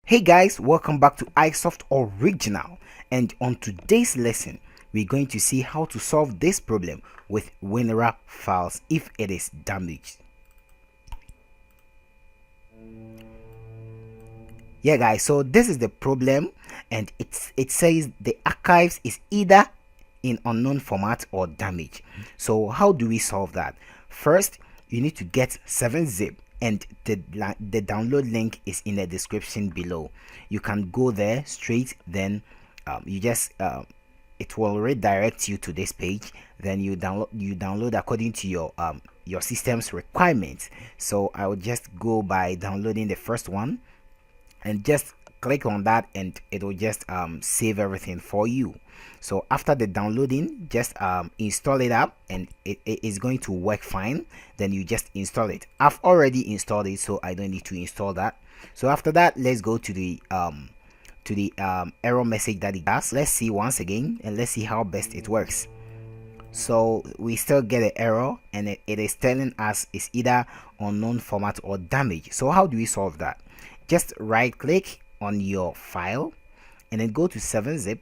Hey guys, welcome back to iSoft Original, and on today's lesson we're going to see how to solve this problem with Winrar files if it is damaged. Yeah guys, so this is the problem, and it says the archives is either in unknown format or damaged. So how do we solve that? First, you need to get 7-zip, and the download link is in the description below. You can go there straight, then you just it will redirect you to this page. Then you download according to your system's requirements. So I will just go by downloading the first one and just click on that, and it will just save everything for you. So after the downloading, just install it up, and it is going to work fine. Then you just install it. I've already installed it, so I don't need to install that. So after that, let's go to the error message that it has. Let's see once again, and let's see how best it works. So we still get an error, and it is telling us it's either unknown format or damage. So how do we solve that? Just right click on your file, and then go to 7-zip,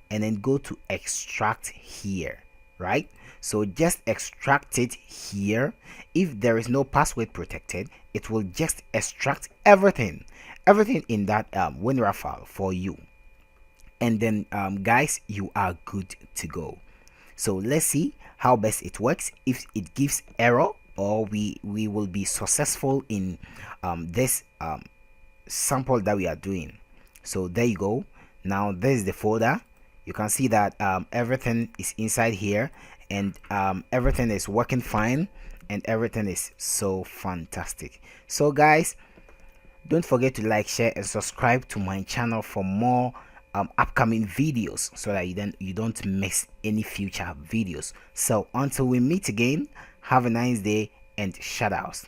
and then go to extract here, right? So just extract it here. If there is no password protected, it will just extract everything in that Winrar file for you, and then guys, you are good to go. So let's see how best it works, if it gives error or we will be successful in this sample that we are doing. So there you go. Now this is the folder. You can see that everything is inside here, and everything is working fine, and everything is so fantastic. So guys, don't forget to like, share, and subscribe to my channel for more upcoming videos, so that you don't miss any future videos. So until we meet again, have a nice day, and shout outs.